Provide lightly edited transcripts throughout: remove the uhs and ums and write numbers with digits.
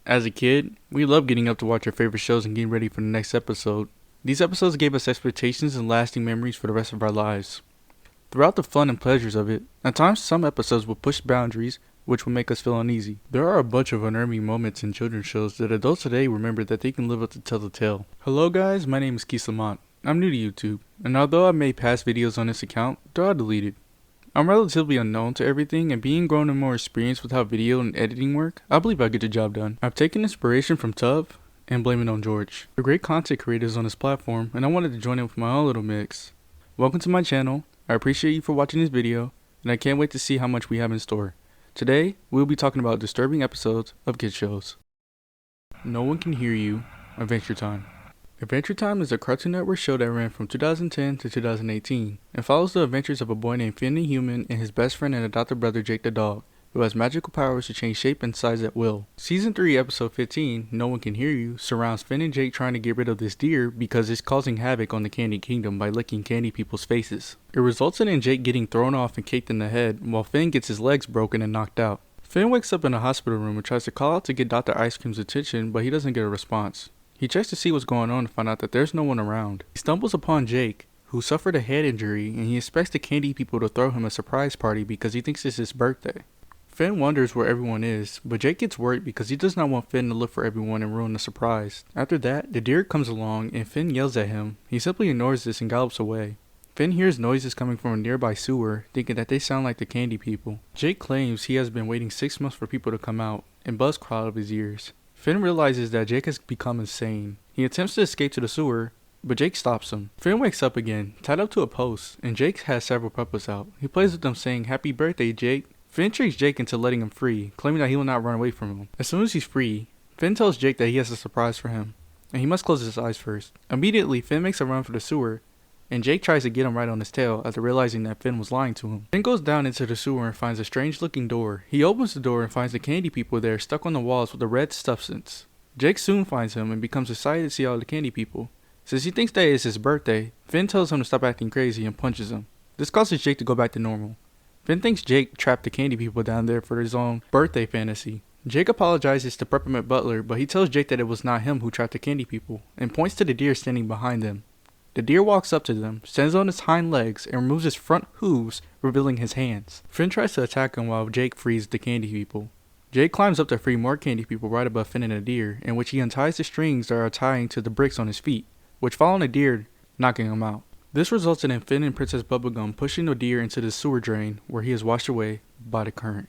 As a kid, we loved getting up to watch our favorite shows and getting ready for the next episode. These episodes gave us expectations and lasting memories for the rest of our lives. Throughout the fun and pleasures of it, at times some episodes would push boundaries, which would make us feel uneasy. There are a bunch of unnerving moments in children's shows that adults today remember that they can live up to tell the tale. Hello guys, my name is Keith Lamont. I'm new to YouTube, and although I've made past videos on this account, they're all deleted. I'm relatively unknown to everything, and being grown and more experienced with how video and editing work, I believe I get the job done. I've taken inspiration from Tuv and blame it on George. They're great content creators on this platform, and I wanted to join in with my own little mix. Welcome to my channel. I appreciate you for watching this video, and I can't wait to see how much we have in store. Today, we'll be talking about disturbing episodes of kids shows. No One Can Hear You, Adventure Time. Adventure Time is a Cartoon Network show that ran from 2010 to 2018 and follows the adventures of a boy named Finn the Human and his best friend and adopted brother Jake the Dog, who has magical powers to change shape and size at will. Season 3 episode 15, No One Can Hear You, surrounds Finn and Jake trying to get rid of this deer because it's causing havoc on the Candy Kingdom by licking candy people's faces. It results in Jake getting thrown off and kicked in the head, while Finn gets his legs broken and knocked out. Finn wakes up in a hospital room and tries to call out to get Dr. Ice Cream's attention, but he doesn't get a response. He checks to see what's going on and find out that there's no one around. He stumbles upon Jake, who suffered a head injury, and he expects the candy people to throw him a surprise party because he thinks it's his birthday. Finn wonders where everyone is, but Jake gets worried because he does not want Finn to look for everyone and ruin the surprise. After that, the deer comes along and Finn yells at him. He simply ignores this and gallops away. Finn hears noises coming from a nearby sewer, thinking that they sound like the candy people. Jake claims he has been waiting 6 months for people to come out, and buzz crawl out of his ears. Finn realizes that Jake has become insane. He attempts to escape to the sewer, but Jake stops him. Finn wakes up again, tied up to a post, and Jake has several puppets out. He plays with them saying, "Happy birthday, Jake." Finn tricks Jake into letting him free, claiming that he will not run away from him. As soon as he's free, Finn tells Jake that he has a surprise for him, and he must close his eyes first. Immediately, Finn makes a run for the sewer, and Jake tries to get him right on his tail after realizing that Finn was lying to him. Finn goes down into the sewer and finds a strange looking door. He opens the door and finds the candy people there stuck on the walls with a red substance. Jake soon finds him and becomes excited to see all the candy people. Since he thinks that it's his birthday, Finn tells him to stop acting crazy and punches him. This causes Jake to go back to normal. Finn thinks Jake trapped the candy people down there for his own birthday fantasy. Jake apologizes to Peppermint Butler, but he tells Jake that it was not him who trapped the candy people, and points to the deer standing behind them. The deer walks up to them, stands on its hind legs, and removes his front hooves, revealing his hands. Finn tries to attack him while Jake frees the candy people. Jake climbs up to free more candy people right above Finn and the deer, in which he unties the strings that are tying to the bricks on his feet, which fall on the deer, knocking him out. This resulted in Finn and Princess Bubblegum pushing the deer into the sewer drain, where he is washed away by the current.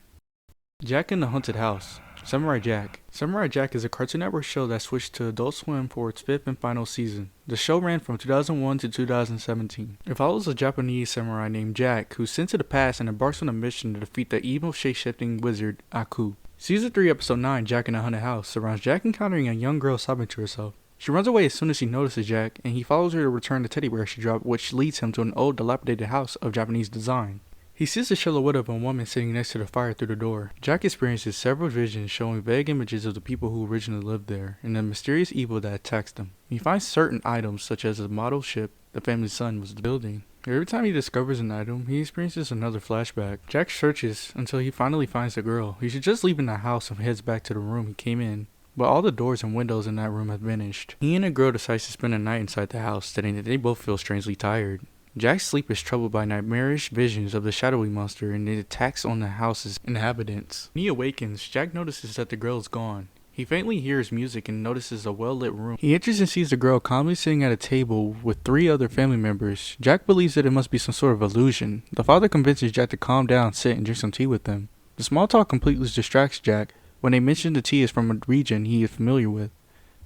Jack in the Haunted House. Samurai Jack. Samurai Jack is a Cartoon Network show that switched to Adult Swim for its 5th and final season. The show ran from 2001 to 2017. It follows a Japanese samurai named Jack, who's sent to the past and embarks on a mission to defeat the evil shape-shifting wizard Aku. Season 3 episode 9, Jack in the Haunted House, surrounds Jack encountering a young girl sobbing to herself. She runs away as soon as she notices Jack, and he follows her to return the teddy bear she dropped, which leads him to an old dilapidated house of Japanese design. He sees the silhouette of a woman sitting next to the fire through the door. Jack experiences several visions showing vague images of the people who originally lived there, and the mysterious evil that attacks them. He finds certain items, such as a model ship the family's son was building. Every time he discovers an item, he experiences another flashback. Jack searches until he finally finds the girl. He should just leave in the house and heads back to the room he came in, but all the doors and windows in that room have vanished. He and the girl decide to spend the night inside the house, stating that they both feel strangely tired. Jack's sleep is troubled by nightmarish visions of the shadowy monster and it attacks on the house's inhabitants. When he awakens, Jack notices that the girl is gone. He faintly hears music and notices a well-lit room. He enters and sees the girl calmly sitting at a table with 3 other family members. Jack believes that it must be some sort of illusion. The father convinces Jack to calm down, sit, and drink some tea with them. The small talk completely distracts Jack when they mention the tea is from a region he is familiar with.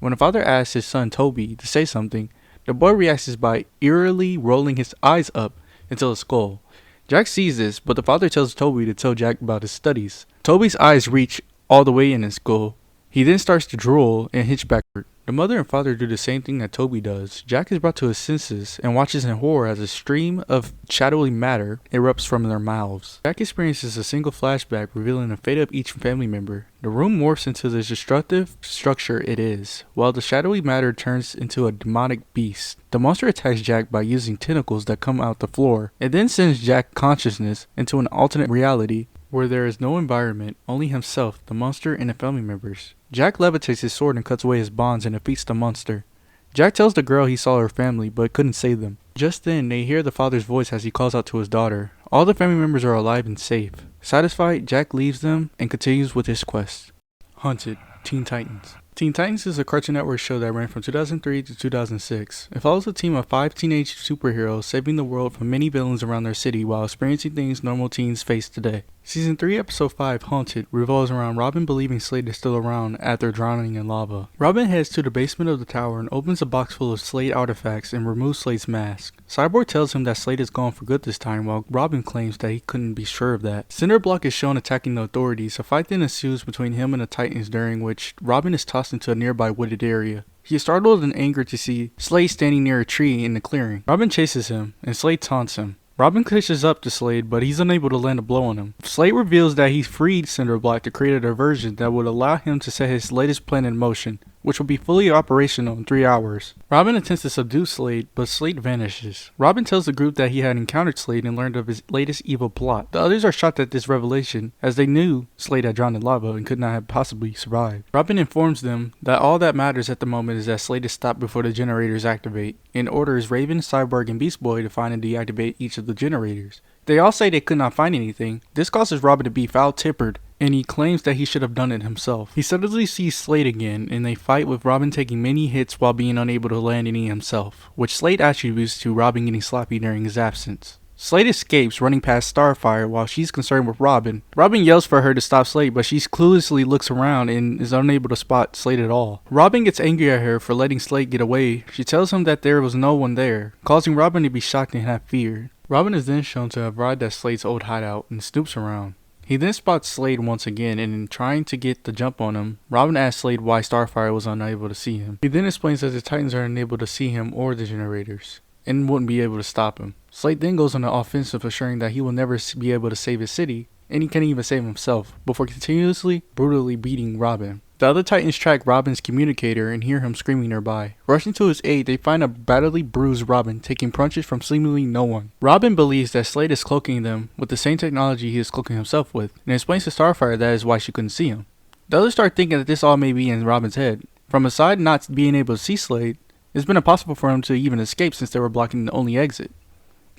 When the father asks his son Toby to say something, the boy reacts by eerily rolling his eyes up until his skull. Jack sees this, but the father tells Toby to tell Jack about his studies. Toby's eyes reach all the way in his skull. He then starts to drool and hitch backward. The mother and father do the same thing that Toby does. Jack is brought to his senses and watches in horror as a stream of shadowy matter erupts from their mouths. Jack experiences a single flashback revealing the fate of each family member. The room morphs into the destructive structure it is, while the shadowy matter turns into a demonic beast. The monster attacks Jack by using tentacles that come out the floor, and then sends Jack's consciousness into an alternate reality where there is no environment, only himself, the monster, and the family members. Jack levitates his sword and cuts away his bonds and defeats the monster. Jack tells the girl he saw her family, but couldn't save them. Just then, they hear the father's voice as he calls out to his daughter. All the family members are alive and safe. Satisfied, Jack leaves them and continues with his quest. Hunted, Teen Titans. Teen Titans is a Cartoon Network show that ran from 2003 to 2006. It follows a team of 5 teenage superheroes saving the world from many villains around their city while experiencing things normal teens face today. Season 3, Episode 5, Haunted, revolves around Robin believing Slade is still around after drowning in lava. Robin heads to the basement of the tower and opens a box full of Slade artifacts and removes Slade's mask. Cyborg tells him that Slade is gone for good this time, while Robin claims that he couldn't be sure of that. Cinderblock is shown attacking the authorities. A fight then ensues between him and the Titans, during which Robin is tossed into a nearby wooded area. He is startled and angered to see Slade standing near a tree in the clearing. Robin chases him, and Slade taunts him. Robin catches up to Slade, but he's unable to land a blow on him. Slade reveals that he freed Cinderblock to create a diversion that would allow him to set his latest plan in motion, which will be fully operational in 3 hours. Robin attempts to subdue Slade, but Slade vanishes. Robin tells the group that he had encountered Slade and learned of his latest evil plot. The others are shocked at this revelation, as they knew Slade had drowned in lava and could not have possibly survived. Robin informs them that all that matters at the moment is that Slade is stopped before the generators activate, and orders Raven, Cyborg, and Beast Boy to find and deactivate each of the generators. They all say they could not find anything. This causes Robin to be foul-tempered, and he claims that he should have done it himself. He suddenly sees Slade again, and they fight with Robin taking many hits while being unable to land any himself, which Slade attributes to Robin getting sloppy during his absence. Slade escapes, running past Starfire while she's concerned with Robin. Robin yells for her to stop Slade, but she cluelessly looks around and is unable to spot Slade at all. Robin gets angry at her for letting Slade get away. She tells him that there was no one there, causing Robin to be shocked and have fear. Robin is then shown to have arrived at Slade's old hideout and snoops around. He then spots Slade once again, and in trying to get the jump on him, Robin asks Slade why Starfire was unable to see him. He then explains that the Titans are unable to see him or the generators, and wouldn't be able to stop him. Slade then goes on the offensive, assuring that he will never be able to save his city, and he can't even save himself, before continuously, brutally beating Robin. The other Titans track Robin's communicator and hear him screaming nearby. Rushing to his aid, they find a badly bruised Robin, taking punches from seemingly no one. Robin believes that Slade is cloaking them with the same technology he is cloaking himself with, and explains to Starfire that is why she couldn't see him. The others start thinking that this all may be in Robin's head. From his side not being able to see Slade, it's been impossible for him to even escape since they were blocking the only exit.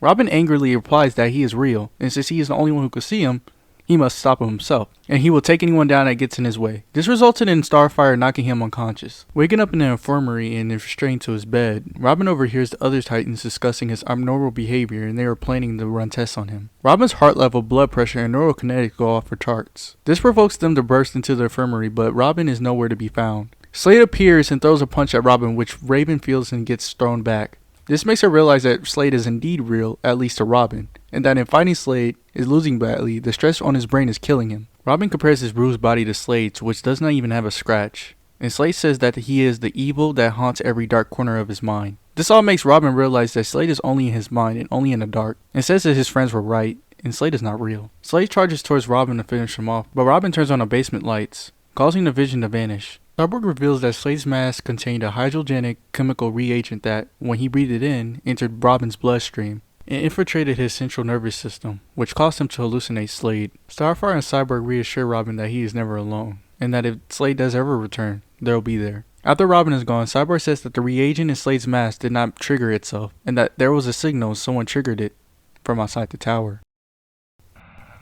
Robin angrily replies that he is real, and since he is the only one who could see him, he must stop him himself, and he will take anyone down that gets in his way. This resulted in Starfire knocking him unconscious. Waking up in the infirmary and restrained to his bed, Robin overhears the other Titans discussing his abnormal behavior, and they are planning to run tests on him. Robin's heart level, blood pressure, and neurokinetics go off for charts. This provokes them to burst into the infirmary, but Robin is nowhere to be found. Slade appears and throws a punch at Robin, which Raven feels and gets thrown back. This makes her realize that Slade is indeed real, at least to Robin, and that in fighting Slade is losing badly, the stress on his brain is killing him. Robin compares his bruised body to Slade's, which does not even have a scratch, and Slade says that he is the evil that haunts every dark corner of his mind. This all makes Robin realize that Slade is only in his mind and only in the dark, and says that his friends were right, and Slade is not real. Slade charges towards Robin to finish him off, but Robin turns on the basement lights, causing the vision to vanish. Cyborg reveals that Slade's mask contained a hydrogenic chemical reagent that, when he breathed it in, entered Robin's bloodstream and infiltrated his central nervous system, which caused him to hallucinate Slade. Starfire and Cyborg reassure Robin that he is never alone, and that if Slade does ever return, they'll be there. After Robin is gone, Cyborg says that the reagent in Slade's mask did not trigger itself, and that there was a signal someone triggered it from outside the tower.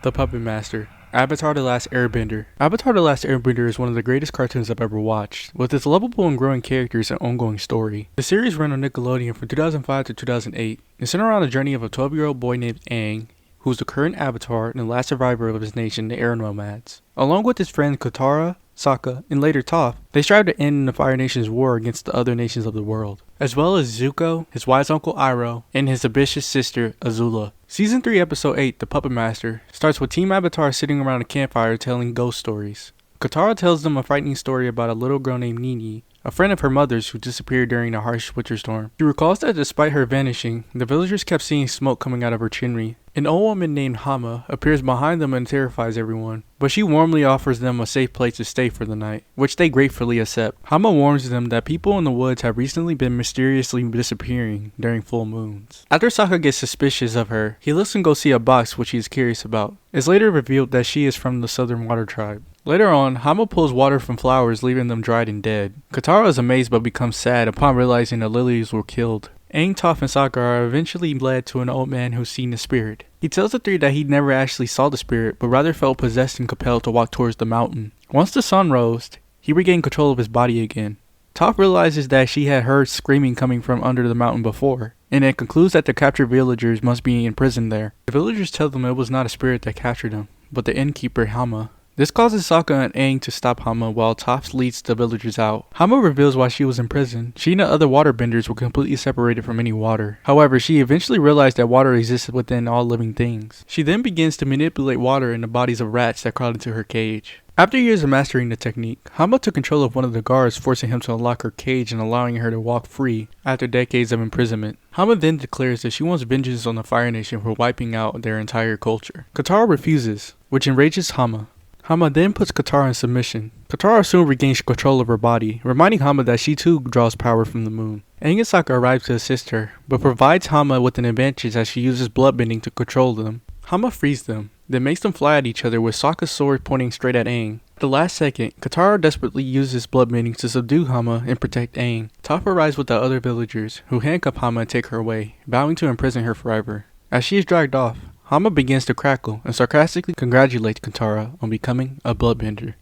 The Puppetmaster. Avatar: The Last Airbender. Avatar: The Last Airbender is one of the greatest cartoons I've ever watched, with its lovable and growing characters and ongoing story. The series ran on Nickelodeon from 2005 to 2008, and centered around the journey of a 12-year-old boy named Aang, who is the current Avatar and the last survivor of his nation, the Air Nomads. Along with his friends Katara, Sokka, and later Toph, they strive to end the Fire Nation's war against the other nations of the world, as well as Zuko, his wise uncle Iroh, and his ambitious sister Azula. Season 3 Episode 8, The Puppetmaster, starts with Team Avatar sitting around a campfire telling ghost stories. Katara tells them a frightening story about a little girl named Nini, a friend of her mother's who disappeared during a harsh winter storm. She recalls that despite her vanishing, the villagers kept seeing smoke coming out of her chimney. An old woman named Hama appears behind them and terrifies everyone, but she warmly offers them a safe place to stay for the night, which they gratefully accept. Hama warns them that people in the woods have recently been mysteriously disappearing during full moons. After Sokka gets suspicious of her, he lets him go see a box which he is curious about. It's later revealed that she is from the Southern Water Tribe. Later on, Hama pulls water from flowers, leaving them dried and dead. Katara is amazed but becomes sad upon realizing the lilies were killed. Aang, Toph, and Sokka are eventually led to an old man who's seen the spirit. He tells the three that he never actually saw the spirit, but rather felt possessed and compelled to walk towards the mountain. Once the sun rose, he regained control of his body again. Toph realizes that she had heard screaming coming from under the mountain before, and it concludes that the captured villagers must be imprisoned there. The villagers tell them it was not a spirit that captured them, but the innkeeper Hama. This causes Sokka and Aang to stop Hama while Toph leads the villagers out. Hama reveals why she was in prison. She and the other waterbenders were completely separated from any water. However, she eventually realized that water existed within all living things. She then begins to manipulate water in the bodies of rats that crawled into her cage. After years of mastering the technique, Hama took control of one of the guards, forcing him to unlock her cage and allowing her to walk free after decades of imprisonment. Hama then declares that she wants vengeance on the Fire Nation for wiping out their entire culture. Katara refuses, which enrages Hama. Hama then puts Katara in submission. Katara soon regains control of her body, reminding Hama that she too draws power from the moon. Aang and Sokka arrive to assist her, but provides Hama with an advantage as she uses bloodbending to control them. Hama frees them, then makes them fly at each other with Sokka's sword pointing straight at Aang. At the last second, Katara desperately uses bloodbending to subdue Hama and protect Aang. Toph arrives with the other villagers, who handcuff Hama and take her away, vowing to imprison her forever. As she is dragged off, Hama begins to crackle and sarcastically congratulates Katara on becoming a bloodbender.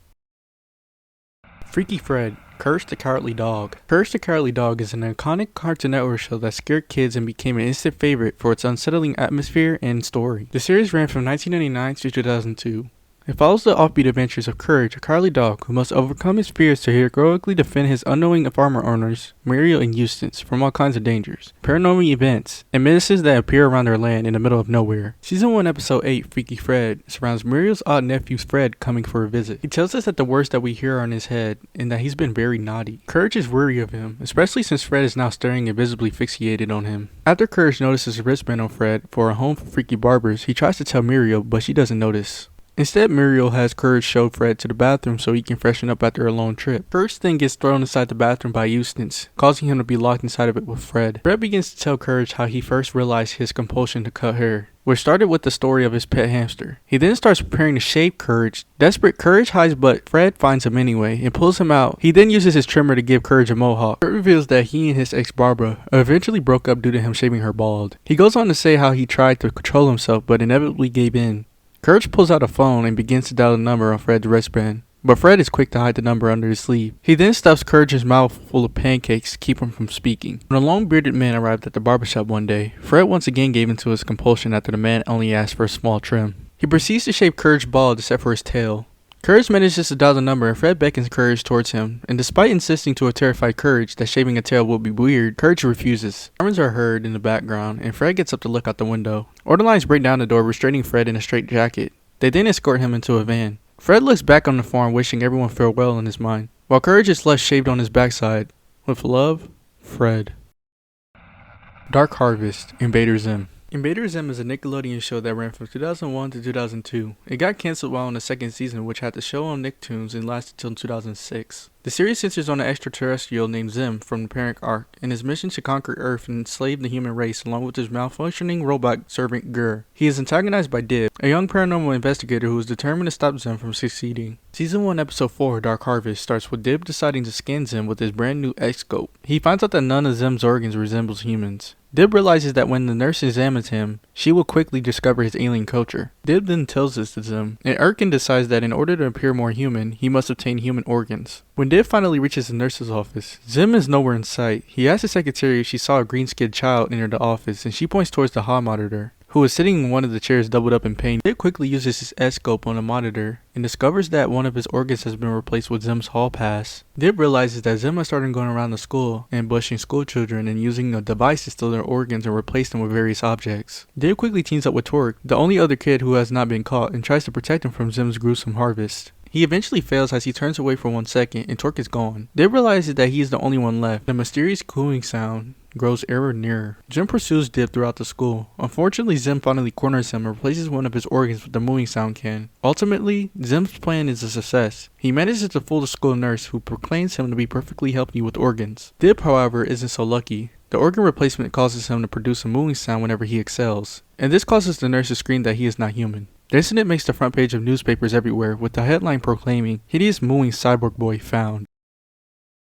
Freaky Fred, Courage the Cowardly Dog. Courage the Cowardly Dog is an iconic Cartoon Network show that scared kids and became an instant favorite for its unsettling atmosphere and story. The series ran from 1999 to 2002. It follows the offbeat adventures of Courage, a cowardly dog who must overcome his fears to heroically defend his unknowing farmer owners, Muriel and Eustace, from all kinds of dangers, paranormal events, and menaces that appear around their land in the middle of nowhere. Season 1 Episode 8, Freaky Fred, surrounds Muriel's odd nephew Fred coming for a visit. He tells us that the words that we hear are in his head, and that he's been very naughty. Courage is wary of him, especially since Fred is now staring and visibly fixated on him. After Courage notices a wristband on Fred for a home for freaky barbers, he tries to tell Muriel, but she doesn't notice. Instead, Muriel has Courage show Fred to the bathroom so he can freshen up after a long trip. Courage then gets thrown inside the bathroom by Eustace, causing him to be locked inside of it with Fred. Fred begins to tell Courage how he first realized his compulsion to cut hair, which started with the story of his pet hamster. He then starts preparing to shave Courage. Desperate, Courage hides, but Fred finds him anyway and pulls him out. He then uses his trimmer to give Courage a mohawk. Fred reveals that he and his ex Barbara eventually broke up due to him shaving her bald. He goes on to say how he tried to control himself but inevitably gave in. Courage pulls out a phone and begins to dial the number on Fred's wristband, but Fred is quick to hide the number under his sleeve. He then stuffs Courage's mouth full of pancakes to keep him from speaking. When a long-bearded man arrived at the barbershop one day, Fred once again gave in to his compulsion after the man only asked for a small trim. He proceeds to shave Courage bald except for his tail. Courage manages to dial the number and Fred beckons Courage towards him, and despite insisting to a terrified Courage that shaving a tail would be weird, Courage refuses. Sirens are heard in the background and Fred gets up to look out the window. Orderlies break down the door, restraining Fred in a straitjacket. They then escort him into a van. Fred looks back on the farm wishing everyone farewell in his mind, while Courage is left shaved on his backside. With love, Fred. Dark Harvest, Invader Zim. Invader Zim is a Nickelodeon show that ran from 2001 to 2002. It got cancelled while in the second season, which had the show on Nicktoons and lasted until 2006. The series centers on an extraterrestrial named Zim from the parent Ark and his mission to conquer Earth and enslave the human race along with his malfunctioning robot servant Gur. He is antagonized by Dib, a young paranormal investigator who is determined to stop Zim from succeeding. Season 1 Episode 4, Dark Harvest, starts with Dib deciding to scan Zim with his brand new X-scope. He finds out that none of Zim's organs resembles humans. Dib realizes that when the nurse examines him, she will quickly discover his alien culture. Dib then tells this to Zim, and Erkin decides that in order to appear more human, he must obtain human organs. When Dib finally reaches the nurse's office, Zim is nowhere in sight. He asks the secretary if she saw a green-skinned child enter the office, and she points towards the hall monitor, who is sitting in one of the chairs doubled up in pain. Dib quickly uses his S-scope on the monitor and discovers that one of his organs has been replaced with Zim's hall pass. Dib realizes that Zim has started going around the school, ambushing school children and using a device to steal their organs and replace them with various objects. Dib quickly teams up with Torque, the only other kid who has not been caught, and tries to protect him from Zim's gruesome harvest. He eventually fails as he turns away for 1 second and Torque is gone. Dib realizes that he is the only one left. The mysterious cooing sound grows ever nearer. Zim pursues Dib throughout the school. Unfortunately, Zim finally corners him and replaces one of his organs with the moving sound can. Ultimately, Zim's plan is a success. He manages to fool the school nurse, who proclaims him to be perfectly healthy with organs. Dib, however, isn't so lucky. The organ replacement causes him to produce a moving sound whenever he excels, and this causes the nurse to scream that he is not human. The incident makes the front page of newspapers everywhere, with the headline proclaiming, "Hideous moving cyborg boy found."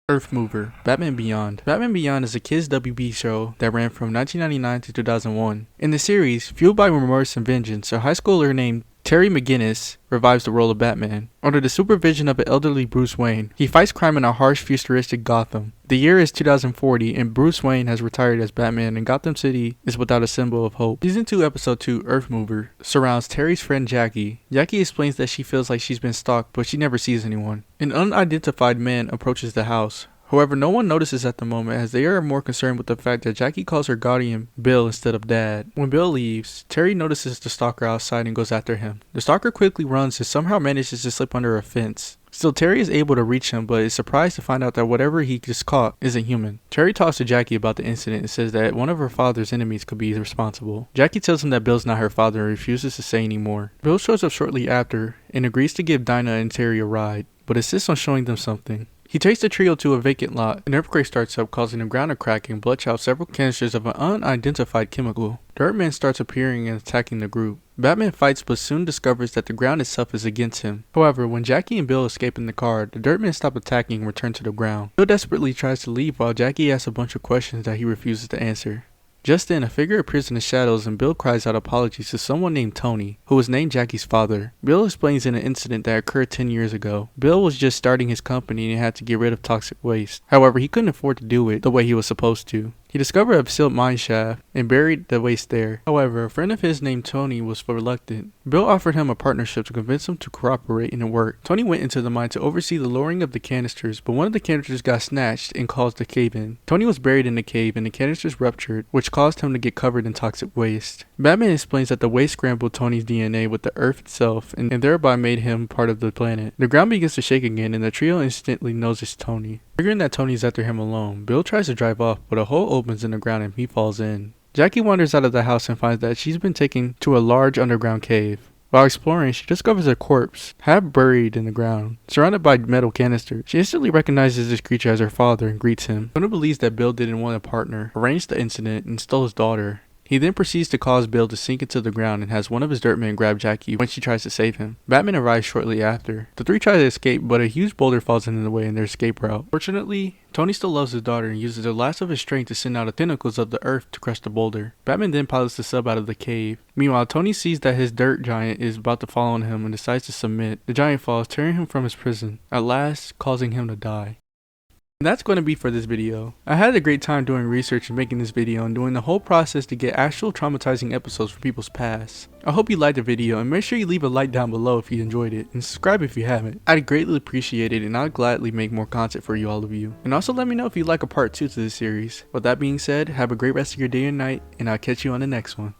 Earth Mover, Batman Beyond. Batman Beyond is a kids' WB show that ran from 1999 to 2001. In the series, fueled by remorse and vengeance, a high schooler named Terry McGinnis revives the role of Batman. Under the supervision of an elderly Bruce Wayne, he fights crime in a harsh, futuristic Gotham. The year is 2040 and Bruce Wayne has retired as Batman and Gotham City is without a symbol of hope. Season 2 Episode 2, Earth Mover, surrounds Terry's friend Jackie. Jackie explains that she feels like she's been stalked, but she never sees anyone. An unidentified man approaches the house. However, no one notices at the moment as they are more concerned with the fact that Jackie calls her guardian Bill instead of Dad. When Bill leaves, Terry notices the stalker outside and goes after him. The stalker quickly runs and somehow manages to slip under a fence. Still, Terry is able to reach him, but is surprised to find out that whatever he just caught isn't human. Terry talks to Jackie about the incident and says that one of her father's enemies could be responsible. Jackie tells him that Bill's not her father and refuses to say anymore. Bill shows up shortly after and agrees to give Dinah and Terry a ride, but insists on showing them something. He takes the trio to a vacant lot. An earthquake starts up, causing the ground to crack and blood out several canisters of an unidentified chemical. The Earthman starts appearing and attacking the group. Batman fights but soon discovers that the ground itself is against him. However, when Jackie and Bill escape in the car, the Dirtmen stop attacking and return to the ground. Bill desperately tries to leave while Jackie asks a bunch of questions that he refuses to answer. Just then, a figure appears in the shadows and Bill cries out apologies to someone named Tony, who was named Jackie's father. Bill explains in an incident that occurred 10 years ago. Bill was just starting his company and had to get rid of toxic waste. However, he couldn't afford to do it the way he was supposed to. He discovered a sealed mine shaft and buried the waste there. However, a friend of his named Tony was reluctant. Bill offered him a partnership to convince him to cooperate and it worked. Tony went into the mine to oversee the lowering of the canisters, but one of the canisters got snatched and caused a cave-in. Tony was buried in the cave and the canisters ruptured, which caused him to get covered in toxic waste. Batman explains that the waste scrambled Tony's DNA with the earth itself and thereby made him part of the planet. The ground begins to shake again and the trio instantly knows it's Tony. Figuring that Tony's after him alone, Bill tries to drive off, but a hole opens in the ground and he falls in. Jackie wanders out of the house and finds that she's been taken to a large underground cave. While exploring, she discovers a corpse, half buried in the ground, surrounded by metal canisters. She instantly recognizes this creature as her father and greets him. Tony believes that Bill didn't want a partner, arranged the incident, and stole his daughter. He then proceeds to cause Bill to sink into the ground and has one of his Dirtmen grab Jackie when she tries to save him. Batman arrives shortly after. The three try to escape, but a huge boulder falls in the way in their escape route. Fortunately, Tony still loves his daughter and uses the last of his strength to send out the tentacles of the earth to crush the boulder. Batman then pilots the sub out of the cave. Meanwhile, Tony sees that his dirt giant is about to fall on him and decides to submit. The giant falls, tearing him from his prison, at last causing him to die. And that's going to be for this video. I had a great time doing research and making this video and doing the whole process to get actual traumatizing episodes from people's past. I hope you liked the video and make sure you leave a like down below if you enjoyed it and subscribe if you haven't. I'd greatly appreciate it and I'll gladly make more content for you, all of you. And also let me know if you'd like a part 2 to this series. With that being said, have a great rest of your day and night and I'll catch you on the next one.